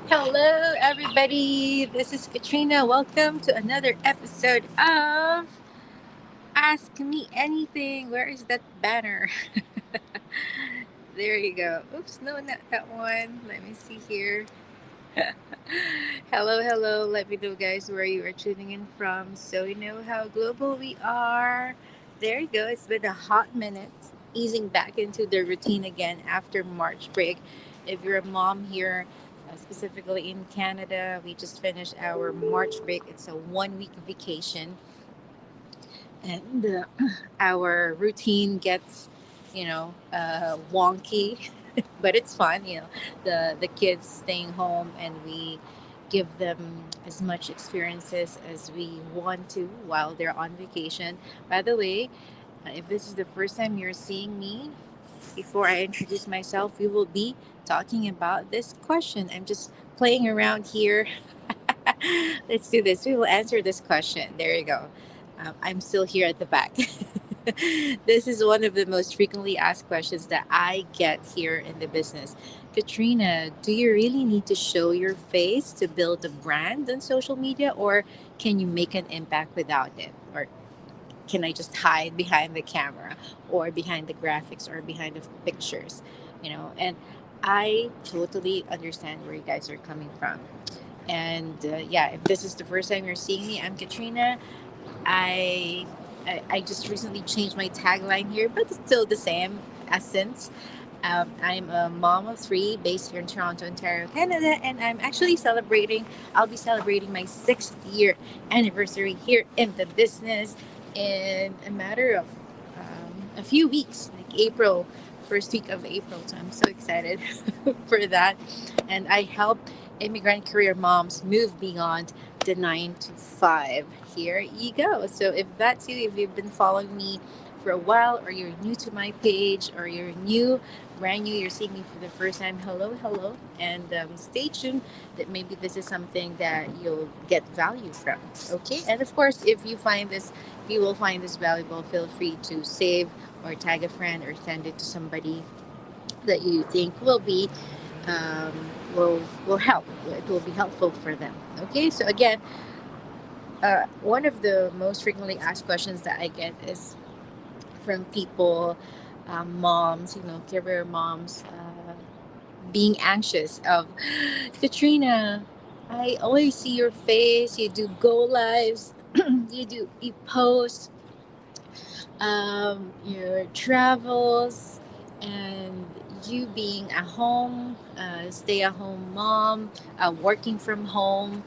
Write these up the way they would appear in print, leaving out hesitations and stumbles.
Hello, everybody. This is Katrina. Welcome to another episode of Ask Me Anything. Where is that banner? There you go. Oops, no, not that one. Let me see here. Hello, hello. Let me know, guys, where you are tuning in from so you know how global we are. There you go. It's been a hot minute, easing back into the routine again after March break. If you're a mom here, specifically in Canada, we just finished our March break. It's a 1 week vacation, and our routine gets, wonky, but it's fun. The kids staying home, and we give them as much experiences as we want to while they're on vacation. By the way, if this is the first time you're seeing me, before I introduce myself, we will be talking about this question. I'm just playing around here. Let's do this. We will answer this question. There you go. I'm still here at the back. This is one of the most frequently asked questions that I get here in the business. Katrina, do you really need to show your face to build a brand on social media, or can you make an impact without it? Or can I just hide behind the camera or behind the graphics or behind the pictures? And I totally understand where you guys are coming from. And yeah, if this is the first time you're seeing me, I'm Katrina. I, I just recently changed my tagline here, but it's still the same essence. I'm a mom of three based here in Toronto, Ontario, Canada, and I'll be celebrating my 6th year anniversary here in the business in a matter of a few weeks, like April, first week of April. So I'm so excited for that. And I help immigrant career moms move beyond the 9 to 5. Here you go. So if that's you, if you've been following me for a while, or you're new to my page, or you're new, brand new, you're seeing me for the first time, hello, hello. And stay tuned that maybe this is something that you'll get value from. Okay. And of course, if you will find this valuable, feel free to save or tag a friend or send it to somebody that you think um, will help. It will be helpful for them. Okay, so again, one of the most frequently asked questions that I get is from people, moms, career moms, being anxious of Katrina. I always see your face. You do go lives. You post your travels, and you being a home stay at home mom, working from home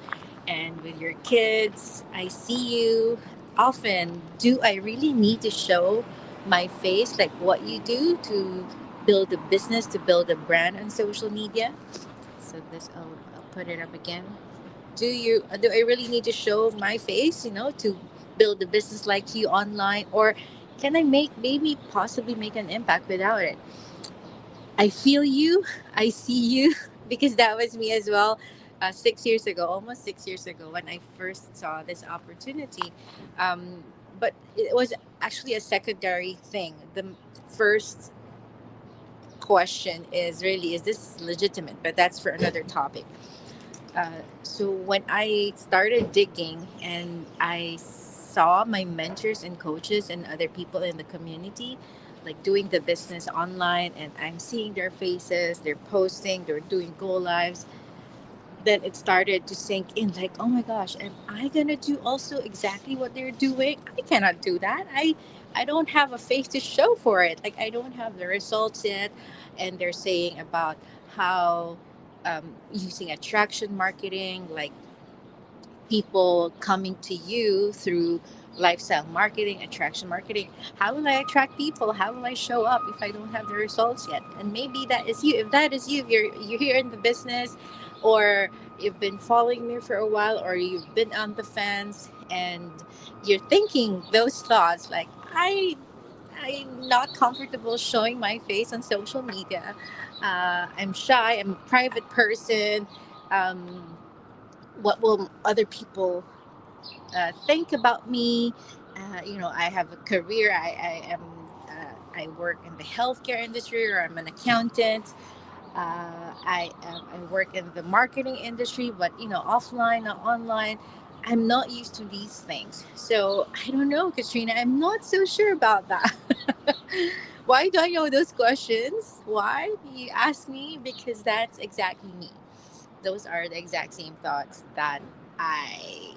and with your kids. I see you often. Do I really need to show my face, like what you do to build a business, to build a brand on social media? So this, I'll put it up again. Do I really need to show my face, to build a business like you online, or can I maybe possibly make an impact without it? I feel you. I see you because that was me as well. 6 years ago, almost 6 years ago, when I first saw this opportunity. Um, but it was actually a secondary thing. The first question is really, is this legitimate? But that's for another topic. So when I started digging and I saw my mentors and coaches and other people in the community like doing the business online, and I'm seeing their faces, they're posting, they're doing go lives, then it started to sink in, like, oh my gosh, am I gonna do also exactly what they're doing? I cannot do that. I don't have a face to show for it. Like, I don't have the results yet. And they're saying about how using attraction marketing, like people coming to you through lifestyle marketing, attraction marketing. How will I attract people? How will I show up if I don't have the results yet? And maybe that is you. If that is you, if you're here in the business, or you've been following me for a while, or you've been on the fence and you're thinking those thoughts, like, I'm not comfortable showing my face on social media. I'm shy. I'm a private person. Um, what will other people think about me? I have a career. I work in the healthcare industry, or I'm an accountant. I work in the marketing industry, but offline, not online. I'm not used to these things, so I don't know, Katrina. I'm not so sure about that. Why do I know those questions? Why you ask me? Because that's exactly me. Those are the exact same thoughts that I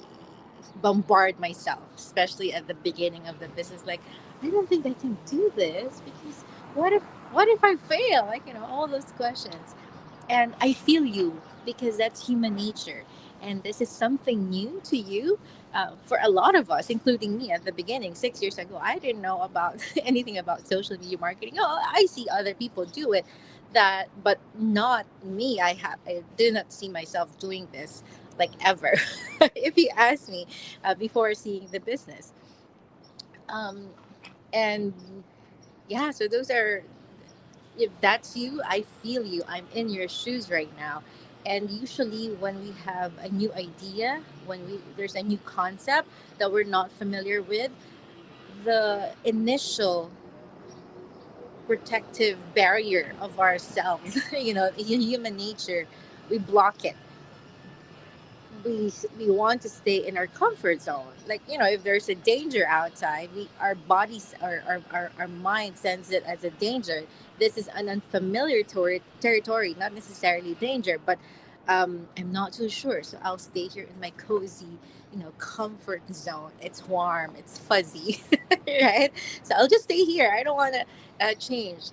bombard myself, especially at the beginning of the business. Like, I don't think I can do this because what if what if I fail? Like, all those questions. And I feel you because that's human nature. And this is something new to you. For a lot of us, including me at the beginning, 6 years ago, I didn't know about anything about social media marketing. Oh, I see other people do it, but not me. I did not see myself doing this like ever. If you ask me, before seeing the business, um, and yeah, so those are, if that's you, I feel you. I'm in your shoes right now. And usually, when we have a new idea, when there's a new concept that we're not familiar with, the initial protective barrier of ourselves, human nature, we block it. We want to stay in our comfort zone. Like, if there's a danger outside, our bodies, our mind sends it as a danger. This is an unfamiliar territory, not necessarily danger, but I'm not too sure, so I'll stay here in my cozy, comfort zone. It's warm, it's fuzzy. Right? So I'll just stay here. I don't want to change.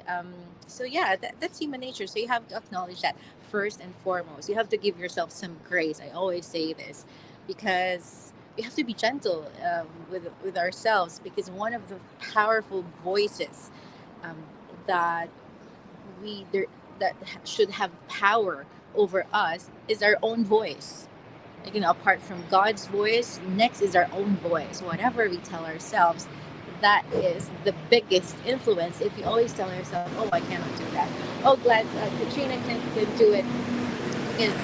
So yeah, that's human nature. So you have to acknowledge that first and foremost. You have to give yourself some grace. I always say this because we have to be gentle, with ourselves, because one of the powerful voices, um, that we there that should have power over us is our own voice. Like, apart from God's voice, next is our own voice. Whatever we tell ourselves, that is the biggest influence. If we always tell ourselves, "Oh, I cannot do that," "Oh, glad Katrina can do it," because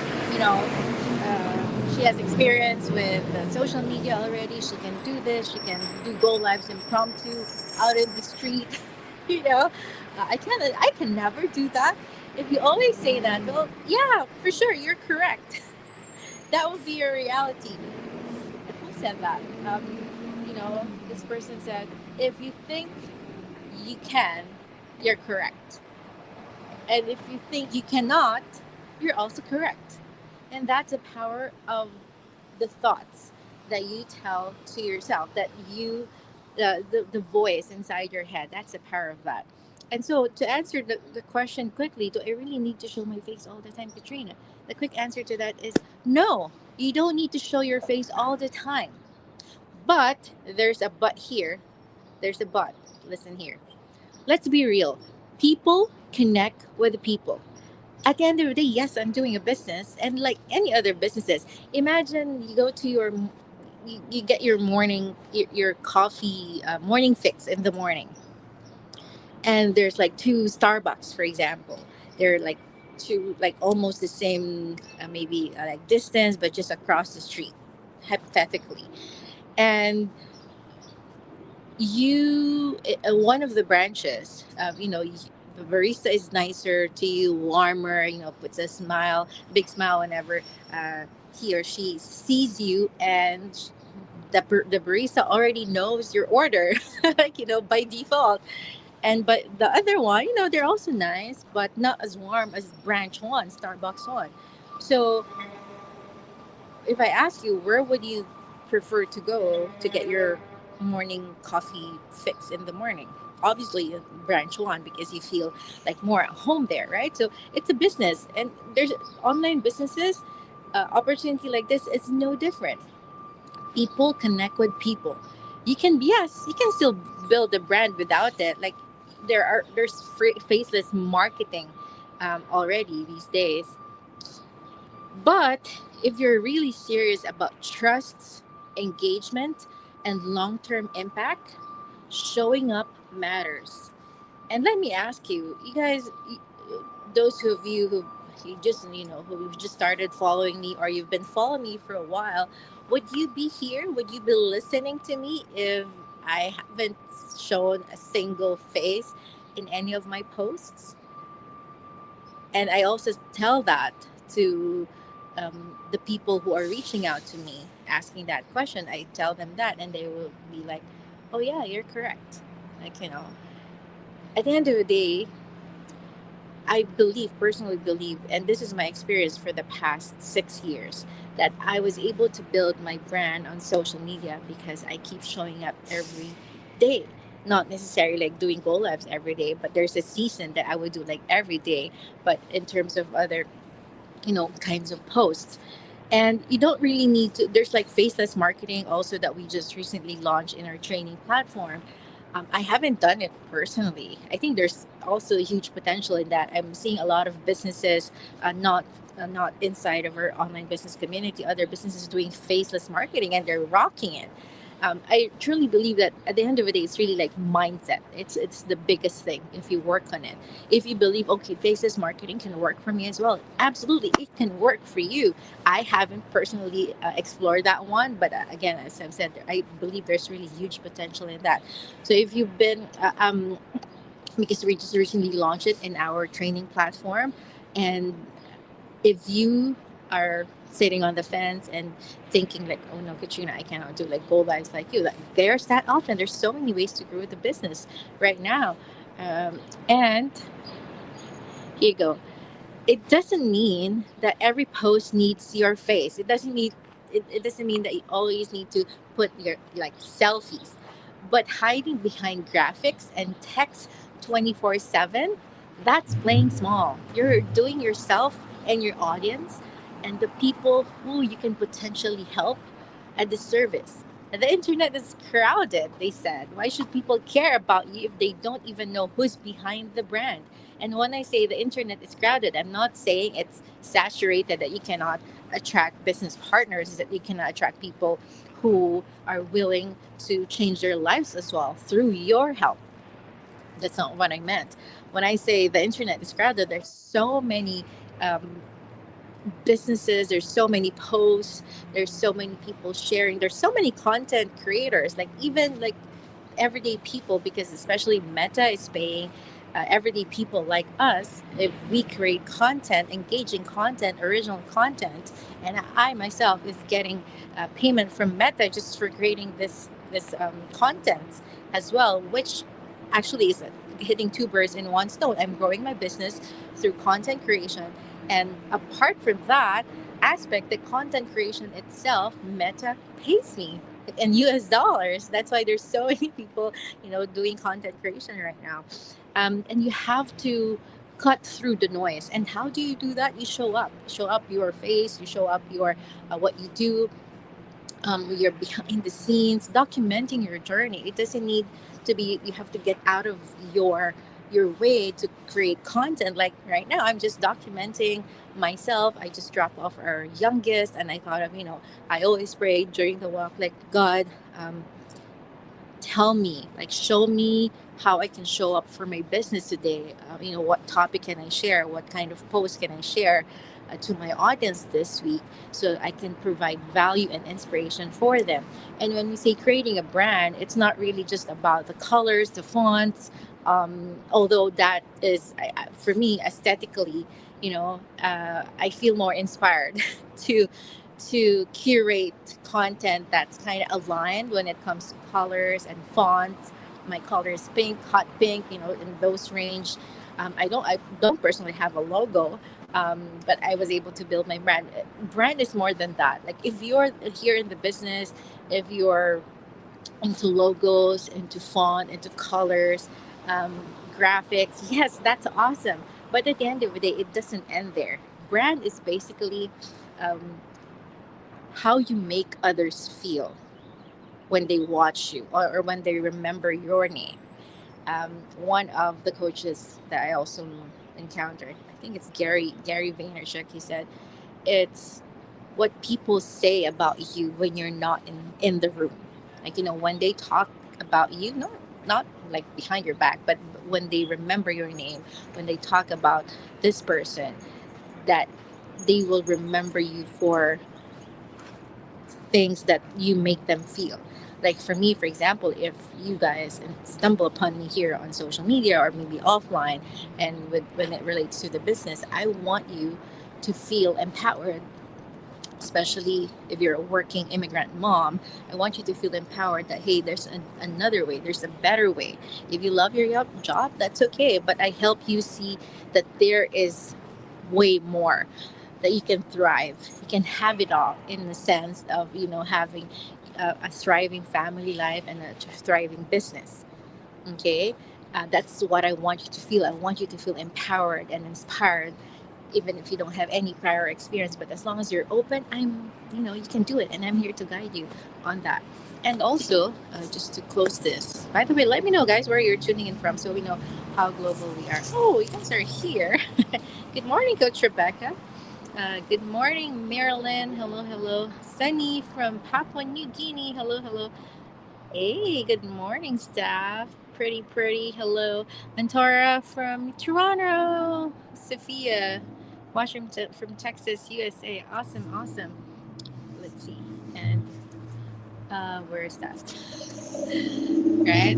she has experience with social media already. She can do this. She can do go lives impromptu out in the street. I can never do that. If you always say that, well, yeah, for sure, you're correct. That would be your reality. Who said that? This person said, if you think you can, you're correct. And if you think you cannot, you're also correct. And that's the power of the thoughts that you tell to yourself, that the voice inside your head. That's the power of that. And so, to answer the question quickly, do I really need to show my face all the time, Katrina? The quick answer to that is no, you don't need to show your face all the time. But there's a but here. There's a but. Listen here. Let's be real. People connect with people. At the end of the day, yes, I'm doing a business, and like any other businesses, imagine you go to you get your your coffee, morning fix in the morning, and there's like two Starbucks, for example. They're like two, like almost the same, maybe like distance, but just across the street, hypothetically. And one of the branches, the barista is nicer to you, warmer, puts a smile, big smile whenever he or she sees you, and the barista already knows your order, like, by default. And but the other one, they're also nice, but not as warm as branch one, Starbucks one. So if I ask you, where would you prefer to go to get your morning coffee fix in the morning? Obviously, branch one, because you feel like more at home there, right? So it's a business, and there's online businesses. Opportunity like this is no different. People connect with people. You can still build a brand without it. Like, there's faceless marketing, already these days. But if you're really serious about trust, engagement, and long term impact, showing up matters. And let me ask you, you guys, those of you who who just started following me, or you've been following me for a while, would you be here? Would you be listening to me if I haven't shown a single face in any of my posts? And I also tell that to the people who are reaching out to me asking that question. I tell them that, and they will be like, "Oh yeah, you're correct." Like, at the end of the day, I believe, personally believe, and this is my experience for the past 6 years, that I was able to build my brand on social media because I keep showing up every day. Not necessarily like doing goal labs every day, but there's a season that I would do like every day. But in terms of other, kinds of posts, and you don't really need to, there's like faceless marketing also that we just recently launched in our training platform. I haven't done it personally. I think there's also a huge potential in that. I'm seeing a lot of businesses, not inside of our online business community, other businesses doing faceless marketing, and they're rocking it. I truly believe that at the end of the day, it's really like mindset. It's the biggest thing. If you work on it, if you believe, okay, faceless marketing can work for me as well, absolutely, it can work for you. I haven't personally explored that one, but again, as I've said, I believe there's really huge potential in that. So if you've been, because we just recently launched it in our training platform, and if you are sitting on the fence and thinking like, oh no, Katrina, I cannot do like goal lives like you, like there's that option. There's so many ways to grow the business right now. And here you go. It doesn't mean that every post needs your face. It doesn't mean that you always need to put your like selfies. But hiding behind graphics and text 24/7, that's playing small. You're doing yourself and your audience and the people who you can potentially help a disservice. And the internet is crowded, they said. Why should people care about you if they don't even know who's behind the brand? And when I say the internet is crowded, I'm not saying it's saturated, that you cannot attract business partners, that you cannot attract people who are willing to change their lives as well through your help. That's not what I meant. When I say the internet is crowded, there's so many businesses, there's so many posts, there's so many people sharing, there's so many content creators, like even like everyday people, because especially Meta is paying everyday people like us if we create content, engaging content, original content, and I myself is getting payment from Meta just for creating this content as well, which actually is hitting two birds in one stone. I'm growing my business through content creation, and apart from that aspect, the content creation itself, Meta pays me in US dollars. That's why there's so many people, doing content creation right now. And you have to cut through the noise. And how do you do that? You show up your face, you show up your what you do, you're behind the scenes, documenting your journey. It doesn't need to be, you have to get out of your way to create content. Like right now, I'm just documenting myself. I just dropped off our youngest, and I thought of, I always pray during the walk, like, God, tell me, like, show me how I can show up for my business today. What topic can I share? What kind of post can I share to my audience this week so I can provide value and inspiration for them? And when we say creating a brand, it's not really just about the colors, the fonts, although that is, for me, aesthetically, I feel more inspired to curate content that's kind of aligned when it comes to colors and fonts. My color is pink, hot pink, in those range. I don't personally have a logo, but I was able to build my brand. Brand is more than that. Like if you're here in the business, if you're into logos, into font, into colors, um, graphics, yes, that's awesome. But at the end of the day, it doesn't end there. Brand is basically um, how you make others feel when they watch you, or when they remember your name. One of the coaches that I also encountered, I think it's Gary Vaynerchuk. He said it's what people say about you when you're not in the room. Like, when they talk about you, not like behind your back, but when they remember your name, when they talk about this person, that they will remember you for things that you make them feel. Like for me, for example, if you guys stumble upon me here on social media or maybe offline, and when it relates to the business, I want you to feel empowered, especially if you're a working immigrant mom. I want you to feel empowered that, hey, there's another way, there's a better way. If you love your job, that's okay, but I help you see that there is way more, that you can thrive, you can have it all, in the sense of, having a thriving family life and a thriving business. Okay. That's what I want you to feel. I want you to feel empowered and inspired, even if you don't have any prior experience. But as long as you're open, you can do it, and I'm here to guide you on that. And also, just to close this, by the way, let me know, guys, where you're tuning in from, so we know how global we are. Oh, you guys are here. Good morning, Coach Rebecca. Good morning, Marilyn. Hello, hello. Sunny from Papua New Guinea. Hello, hello. Hey, good morning, staff. Pretty, pretty. Hello, Mentora from Toronto. Sophia, Washington from Texas, USA. Awesome, awesome. Let's see. And where is that? Right?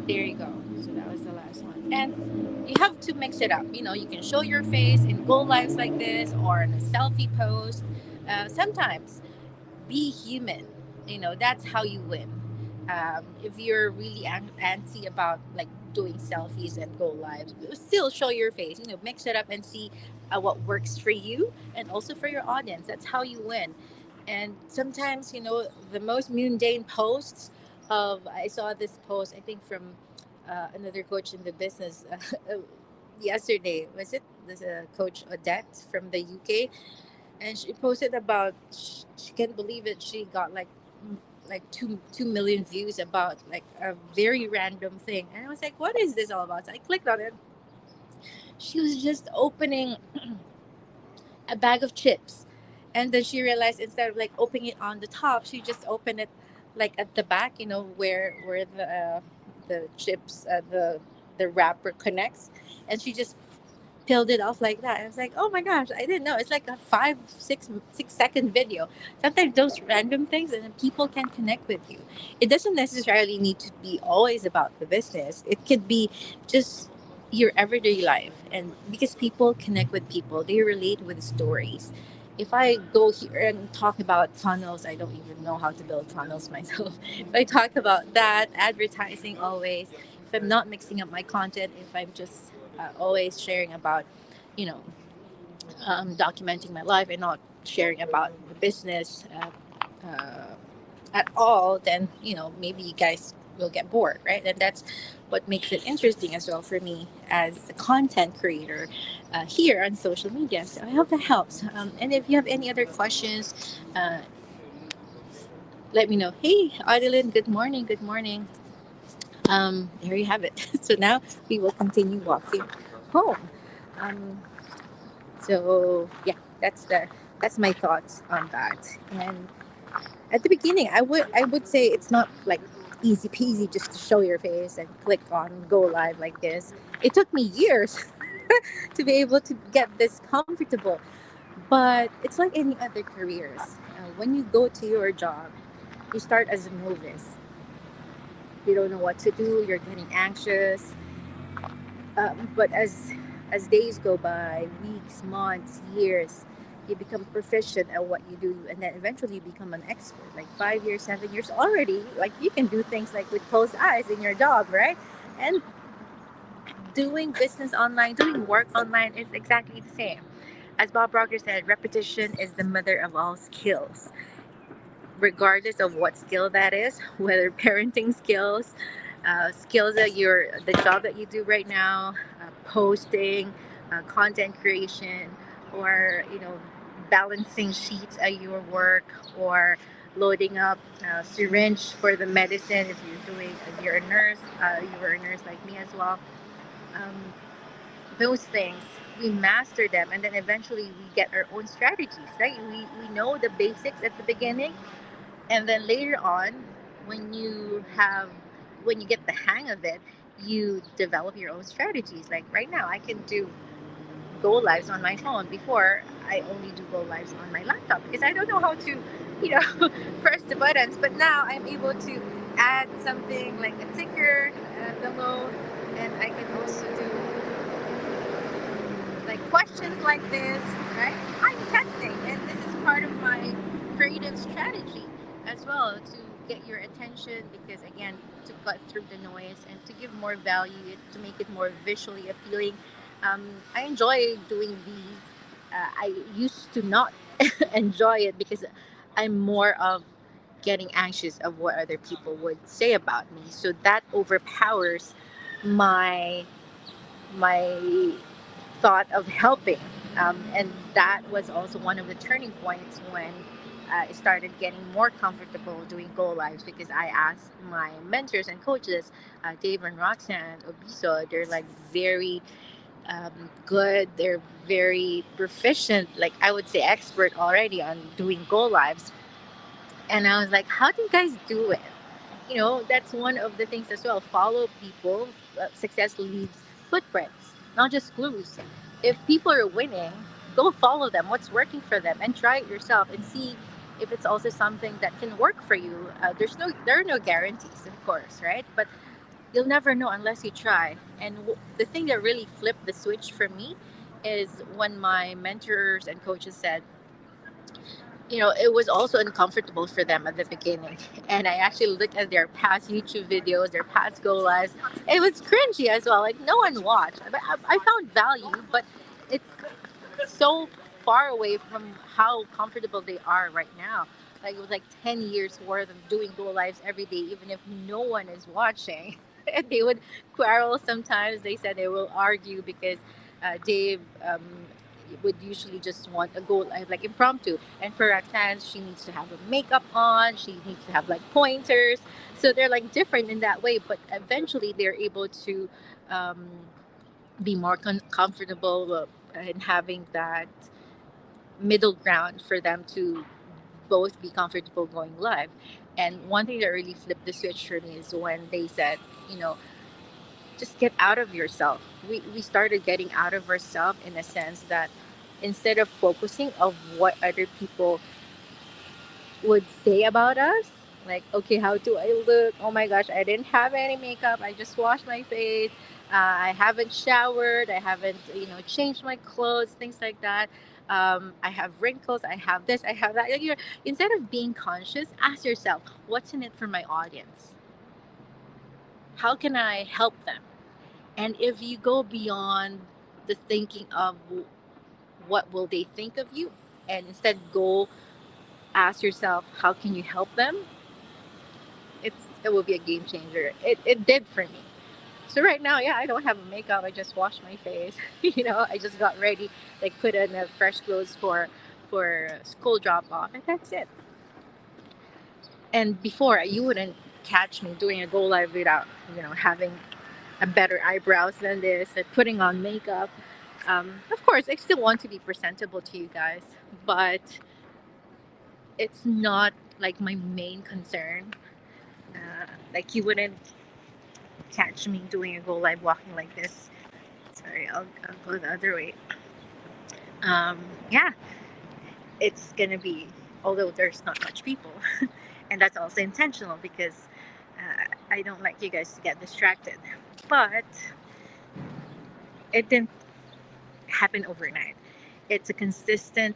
There you go. So that was the last one. And you have to mix it up. You can show your face in go lives like this or in a selfie post. Sometimes be human. That's how you win. If you're really antsy about like doing selfies and go lives, still show your face. Mix it up and see what works for you and also for your audience. That's how you win. And sometimes, the most mundane posts of, I saw this post, I think from another coach in the business yesterday. Was it this coach Odette from the UK? And she posted about, she can't believe it, she got like 2 million views about like a very random thing, and I was like, what is this all about? So I clicked on it. She was just opening a bag of chips, and then she realized, instead of like opening it on the top, she just opened it like at the back, where the chips, the wrapper connects, and she just peeled it off like that. I was like, oh my gosh, I didn't know. It's like a 6 second video. Sometimes those random things, and then people can connect with you. It doesn't necessarily need to be always about the business. It could be just your everyday life. And because people connect with people, they relate with stories. If I go here and talk about funnels, I don't even know how to build funnels myself. If I talk about that, advertising always, if I'm not mixing up my content, if I'm just always sharing about, you know, documenting my life and not sharing about the business at all, then, maybe you guys will get bored, right? And that's what makes it interesting as well for me as a content creator here on social media. So I hope that helps. And if you have any other questions, let me know. Hey, Adeline, good morning. Good morning. There you have it. So now we will continue walking home. Um, so yeah, that's my thoughts on that. And at the beginning, I would say it's not like easy peasy just to show your face and click on go live like this. It took me years to be able to get this comfortable. But it's like any other careers. When you go to your job, you start as a novice. You don't know what to do. You're getting anxious. But as days go by, weeks, months, years, you become proficient at what you do, and then eventually you become an expert. Like 5 years, 7 years already, like you can do things like with closed eyes in your job, right? And doing business online, doing work online is exactly the same. As Bob Proctor said, repetition is the mother of all skills, regardless of what skill that is, whether parenting skills, skills that the job that you do right now, posting, content creation, or balancing sheets at your work, or loading up syringe for the medicine if you're a nurse, you were a nurse like me as well. Um, those things, we master them, and then eventually we get our own strategies, right? We know the basics at the beginning, and then later on, when you get the hang of it, you develop your own strategies. Like right now, I can do go lives on my phone. Before, I only do go lives on my laptop because I don't know how to, press the buttons. But now I'm able to add something like a ticker below, and I can also do like questions like this, right? I'm testing, and this is part of my creative strategy as well to get your attention because, again, to cut through the noise and to give more value, to make it more visually appealing. I enjoy doing these. I used to not enjoy it because I'm more of getting anxious of what other people would say about me. So that overpowers my my thought of helping. And that was also one of the turning points when I started getting more comfortable doing go lives because I asked my mentors and coaches, Dave and Roxanne Obiso, they're like very good. They're very proficient, like I would say expert already on doing go lives. And I was like, how do you guys do it? That's one of the things as well. Follow people. Success leaves footprints, not just clues. If people are winning, go follow them. What's working for them, and try it yourself and see if it's also something that can work for you. There are no guarantees, of course, right? But you'll never know unless you try. And the thing that really flipped the switch for me is when my mentors and coaches said, it was also uncomfortable for them at the beginning. And I actually looked at their past YouTube videos, their past go lives. It was cringy as well. Like no one watched. But I found value, but it's so far away from how comfortable they are right now. Like it was like 10 years worth of doing go lives every day, even if no one is watching. And they would quarrel sometimes. They said they will argue because Dave would usually just want a go live like impromptu. And for Roxanne, she needs to have a makeup on, she needs to have like pointers. So they're like different in that way, but eventually they're able to um, be more comfortable in having that middle ground for them to both be comfortable going live. And one thing that really flipped the switch for me is when they said, you know, just get out of yourself. We started getting out of ourselves in a sense that instead of focusing of what other people would say about us, like, okay, how do I look? Oh my gosh, I didn't have any makeup. I just washed my face. I haven't showered. I haven't, changed my clothes, things like that. I have wrinkles. I have this. I have that. Like, instead of being conscious, ask yourself, what's in it for my audience? How can I help them? And if you go beyond the thinking of what will they think of you, and instead go ask yourself, how can you help them? It will be a game changer. It did for me. So right now, yeah, I don't have a makeup. I just washed my face. I just got ready, like put in a fresh clothes for school drop off, and that's it. And before, you wouldn't catch me doing a go live without having a better eyebrows than this, and putting on makeup. Of course, I still want to be presentable to you guys, but it's not like my main concern. Like you wouldn't catch me doing a go live walking like this. Sorry, I'll go the other way. Um, yeah, it's gonna be, although there's not much people, and that's also intentional because I don't like you guys to get distracted. But it didn't happen overnight. It's a consistent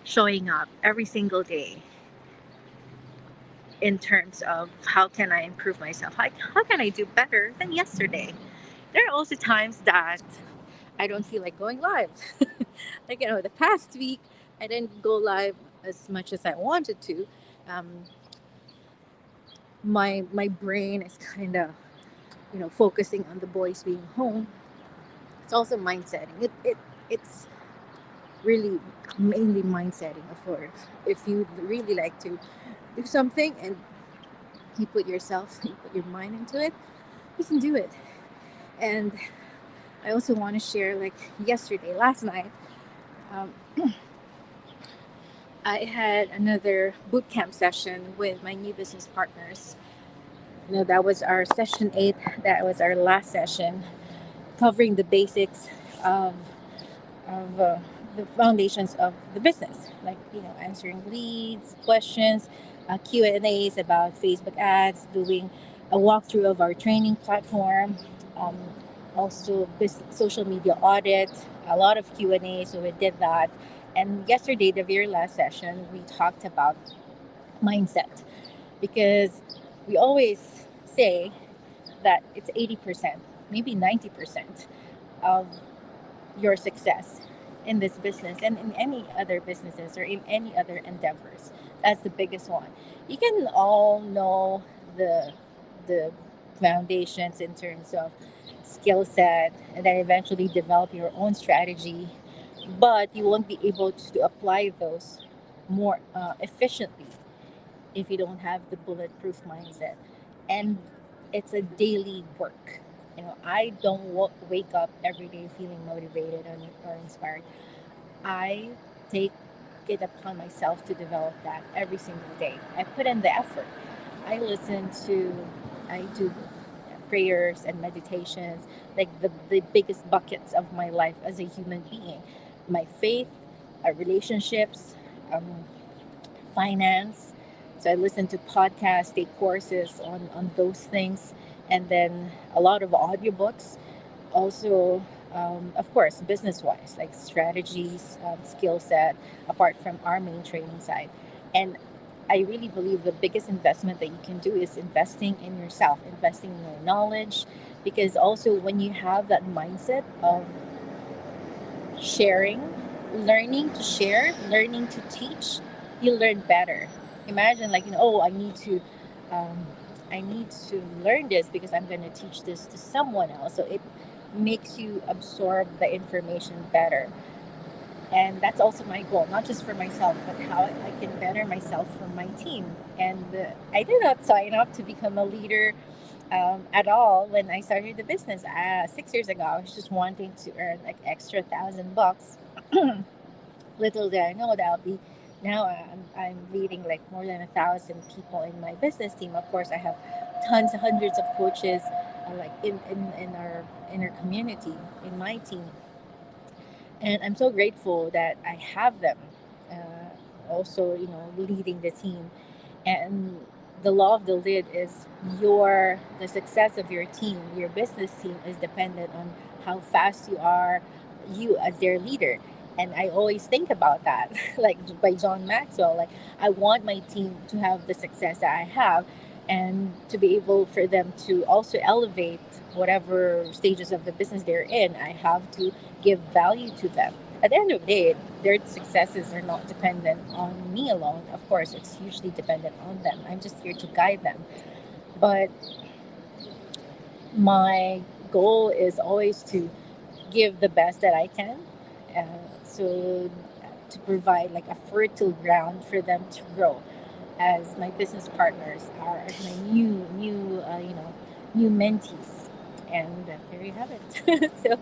showing up every single day in terms of how can I improve myself? How can I do better than yesterday? There are also times that I don't feel like going live. Like, the past week, I didn't go live as much as I wanted to. Um, my brain is kind of, focusing on the boys being home. It's also mindsetting. It's really mainly mindsetting, of course. If you really like to do something and you put your mind into it, you can do it. And I also want to share, like last night, um, I had another boot camp session with my new business partners. That was our session 8. That was our last session, covering the basics of of the foundations of the business, like answering leads, questions, Q&As about Facebook ads, doing a walkthrough of our training platform, um, also social media audit, a lot of Q&A. So we did that. And yesterday, the very last session, we talked about mindset, because we always say that it's 80%, maybe 90% of your success in this business and in any other businesses or in any other endeavors. That's the biggest one. You can all know the foundations in terms of skill set, and then eventually develop your own strategy, but you won't be able to apply those more efficiently if you don't have the bulletproof mindset. And it's a daily work. I don't wake up every day feeling motivated or inspired. I take it upon myself to develop that every single day. I put in the effort. I listen to, I do prayers and meditations, like the biggest buckets of my life as a human being. My faith, relationships, um, finance. So I listen to podcasts, take courses on those things, and then a lot of audiobooks. Also, of course, business wise, like strategies, skill set, apart from our main training side. And I really believe the biggest investment that you can do is investing in yourself, investing in your knowledge, because also when you have that mindset of sharing, learning to share, learning to teach, you learn better. Imagine like oh, um, I need to learn this because I'm going to teach this to someone else. So it makes you absorb the information better, and that's also my goal, not just for myself, but how I can better myself for my team. And I did not sign up to become a leader at all when I started the business 6 years ago. I was just wanting to earn like extra $1,000. Little did I know that I'll be now I'm leading like more than 1,000 people in my business team. Of course, I have tons, hundreds of coaches like in our community, in my team, and I'm so grateful that I have them. Also, leading the team, and the law of the lid is the success of your team, your business team, is dependent on how fast you are, you as their leader. And I always think about that, like by John Maxwell. Like I want my team to have the success that I have, and to be able for them to also elevate whatever stages of the business they're in. I have to give value to them. At the end of the day, their successes are not dependent on me alone. Of course, it's hugely dependent on them. I'm just here to guide them. But my goal is always to give the best that I can. So to provide like a fertile ground for them to grow as my business partners are as my new mentees. And there you have it. So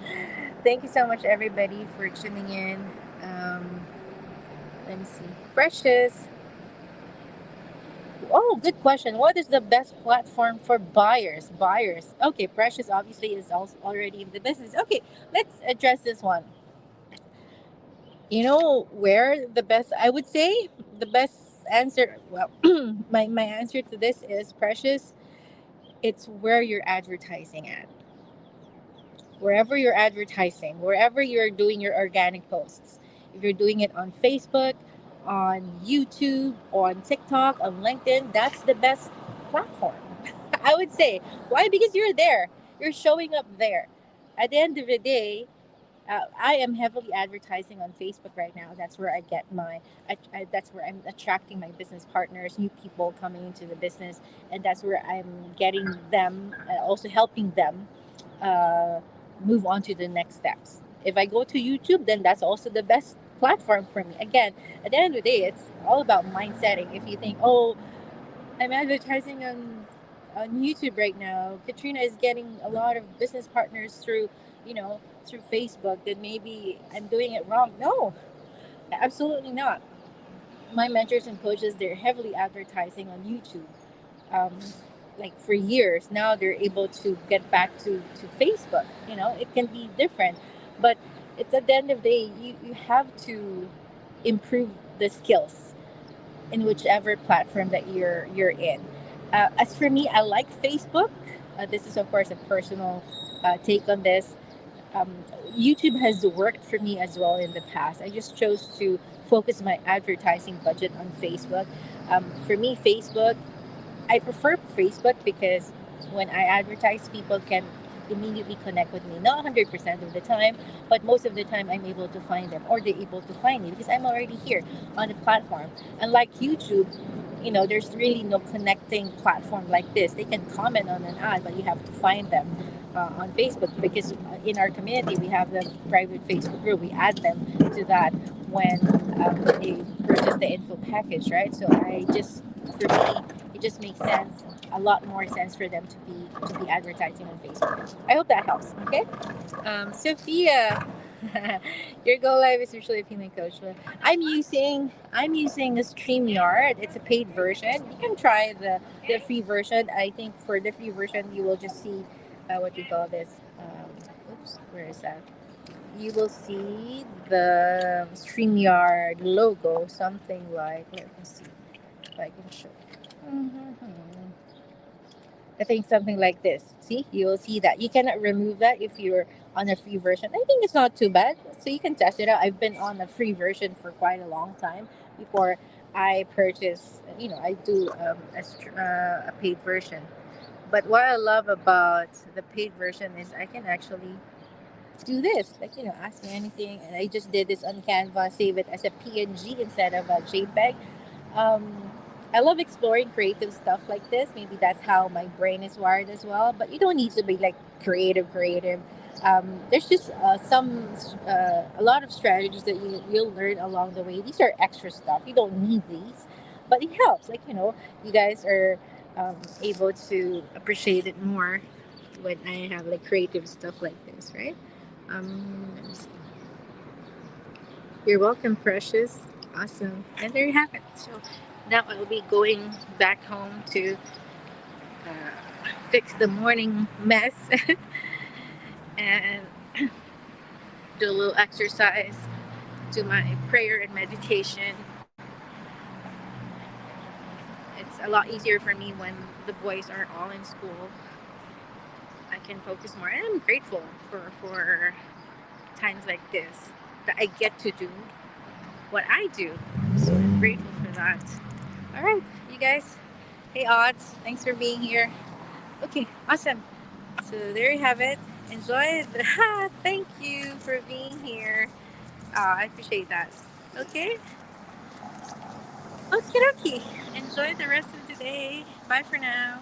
thank you so much everybody for tuning in. Let me see. Precious. Oh, good question. What is the best platform for buyers? Buyers. Okay, Precious obviously is also already in the business. Okay, let's address this one. Where the best, I would say the best answer, well, my answer to this is Precious. It's where you're advertising at. Wherever you're advertising, wherever you're doing your organic posts. If you're doing it on Facebook, on YouTube, on TikTok, on LinkedIn, that's the best platform. I would say. Why? Because you're there. You're showing up there. At the end of the day, I am heavily advertising on Facebook right now. That's where I get that's where I'm attracting my business partners, new people coming into the business, and that's where I'm getting them, also helping them uh, move on to the next steps. If I go to YouTube, then that's also the best platform for me. Again, at the end of the day, it's all about mind setting. If you think, oh, I'm advertising on YouTube right now, Katrina is getting a lot of business partners through Facebook, then maybe I'm doing it wrong. No, absolutely not. My mentors and coaches, they're heavily advertising on YouTube. Um, like for years now, they're able to get back to Facebook. It can be different, but It's at the end of the day, you have to improve the skills in whichever platform that you're in. As for me, I like Facebook. This is of course a personal take on this. um, YouTube has worked for me as well in the past. I just chose to focus my advertising budget on Facebook. For me, Facebook, I prefer Facebook because when I advertise, people can immediately connect with me. Not 100% of the time, but most of the time I'm able to find them or they're able to find me because I'm already here on the platform. Unlike YouTube, there's really no connecting platform like this. They can comment on an ad, but you have to find them on Facebook because in our community we have the private Facebook group. We add them to that when they purchase the info package, right? So for me, it just makes sense, a lot more sense for them to be advertising on Facebook. I hope that helps. Okay, Sophia. Your Go Live is usually a feeling coach. But I'm using a StreamYard. It's a paid version. You can try the free version. I think for the free version, you will just see what you call this. Oops, where is that? You will see the StreamYard logo, something like. Let me see if I can show. Mhm. I think something like this. See, you will see that. You cannot remove that if you're on a free version. I think it's not too bad. So you can test it out. I've been on a free version for quite a long time before I purchase, I do a paid version. But what I love about the paid version is I can actually do this. Like, ask me anything. And I just did this on Canva, save it as a PNG instead of a JPEG. um, I love exploring creative stuff like this. Maybe that's how my brain is wired as well. But you don't need to be like creative. There's just a lot of strategies that you'll learn along the way. These are extra stuff. You don't need these, but it helps. Like, you guys are able to appreciate it more when I have like creative stuff like this, right? Let me see. You're welcome, precious. Awesome. And there you have it. So now I'll be going back home to fix the morning mess and do a little exercise, do my prayer and meditation. It's a lot easier for me when the boys are all in school. I can focus more. And I'm grateful for times like this that I get to do what I do. So I'm grateful for that. All right, you guys. Hey, Odds. Thanks for being here. Okay, awesome. So there you have it. Enjoy the. Thank you for being here. I appreciate that. Okay, okay, okay. Enjoy the rest of the day. Bye for now.